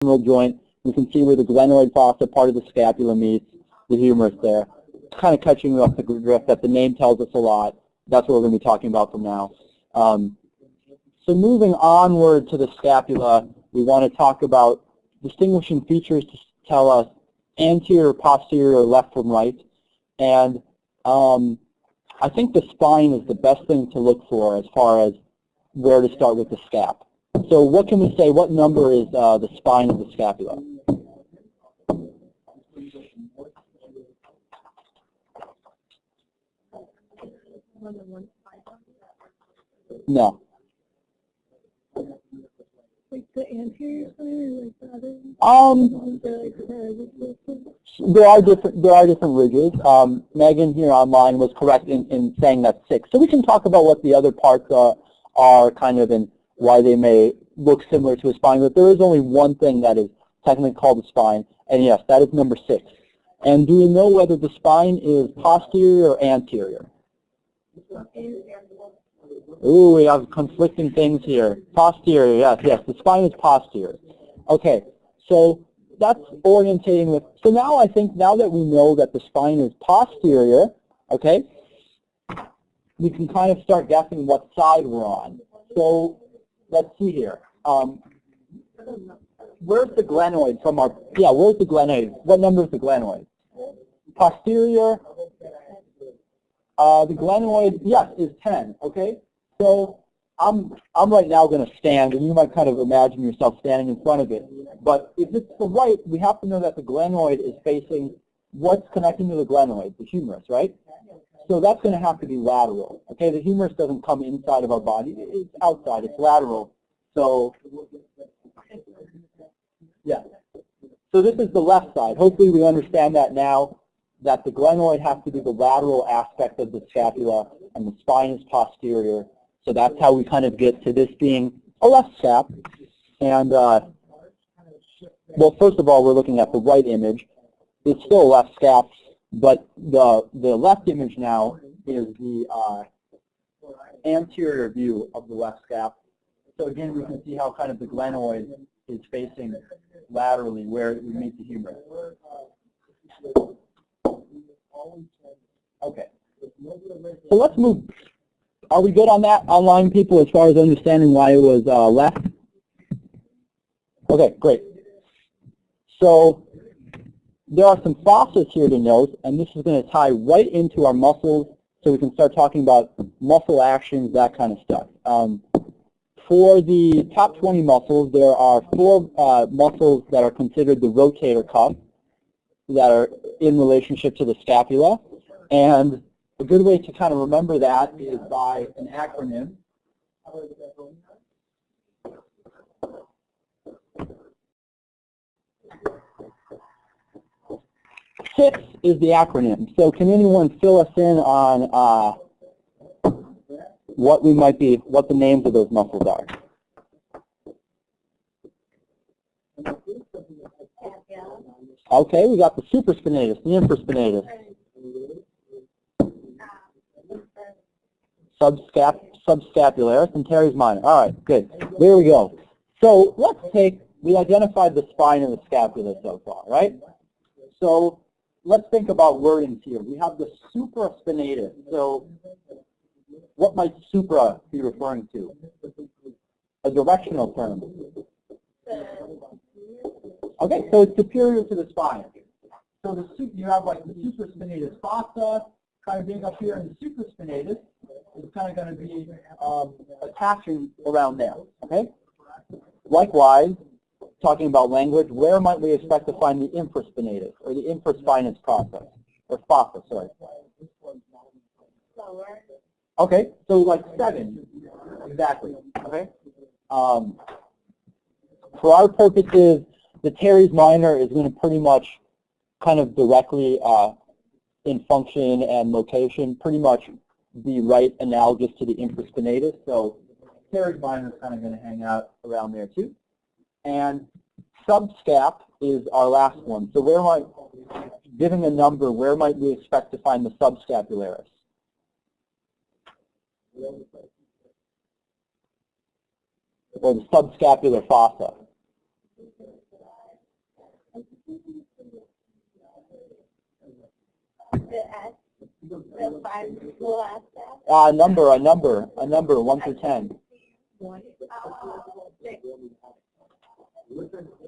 glenohumeral joint. You can see where the glenoid fossa, part of the scapula, meets the humerus there. Kind of catching you off the drift that the name tells us a lot. That's what we're going to be talking about from now. So moving onward to the scapula, we want to talk about distinguishing features to tell us anterior, posterior, left from right. And I think the spine is the best thing to look for as far as where to start with the scap. So what can we say? What number is the spine of the scapula? No. Like the anterior side or like the other? There are different ridges. Megan here online was correct in saying that's 6. So we can talk about what the other parts are kind of and why they may look similar to a spine, but there is only one thing that is technically called a spine, and yes, that is number 6. And do we know whether the spine is posterior or anterior? Ooh, we have conflicting things here. Posterior, yes, the spine is posterior. Okay, so that's orientating with, so now I think now that we know that the spine is posterior, okay, we can kind of start guessing what side we're on. So let's see here. Where's the glenoid from our, where's the glenoid? What number is the glenoid? Posterior, the glenoid, yes, is 10, okay? So I'm right now going to stand, and you might kind of imagine yourself standing in front of it. But if it's the right, we have to know that the glenoid is facing what's connecting to the glenoid, the humerus, right? So that's going to have to be lateral. Okay, the humerus doesn't come inside of our body; it's outside. It's lateral. So yeah. So this is the left side. Hopefully we understand that now, that the glenoid has to be the lateral aspect of the scapula, and the spine is posterior. So that's how we kind of get to this being a left scap. And, well, first of all, we're looking at the right image. It's still a left scap, but the left image now is the anterior view of the left scap. So again, we can see how kind of the glenoid is facing laterally where we meet the humerus. Okay. So let's move. Are we good on that, online people, as far as understanding why it was left? Okay, great. So there are some fossas here to note, and this is going to tie right into our muscles, so we can start talking about muscle actions, that kind of stuff. For the top 20 muscles, there are 4 muscles that are considered the rotator cuff that are in relationship to the scapula, and a good way to kind of remember that is by an acronym. SIX is the acronym. So can anyone fill us in on what the names of those muscles are? Okay, we got the supraspinatus, the infraspinatus. Subscapularis, and teres minor. All right, good. There we go. So we identified the spine and the scapula so far, right? So let's think about wordings here. We have the supraspinatus. So what might supra be referring to? A directional term. Okay, so it's superior to the spine. So you have like the supraspinatus fossa kind of being up here, and the supraspinatus is kind of going to be attaching around there. Okay. Likewise, talking about language, where might we expect to find the infraspinatus or the infraspinous process or fossa? Sorry. Okay, so like 7, exactly. Okay. For our purposes, the teres minor is going to pretty much kind of directly in function and location pretty much be right analogous to the infraspinatus. So teres minor is kind of going to hang out around there too. And subscap is our last one. So giving a number, where might we expect to find the subscapularis? Or the subscapular fossa? A number, 1 through 10.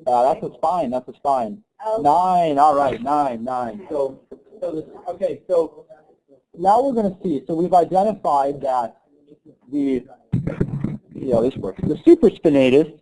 That's a spine, that's a spine. 9, all right, 9. Okay, so now we're going to see, so we've identified that the supraspinatus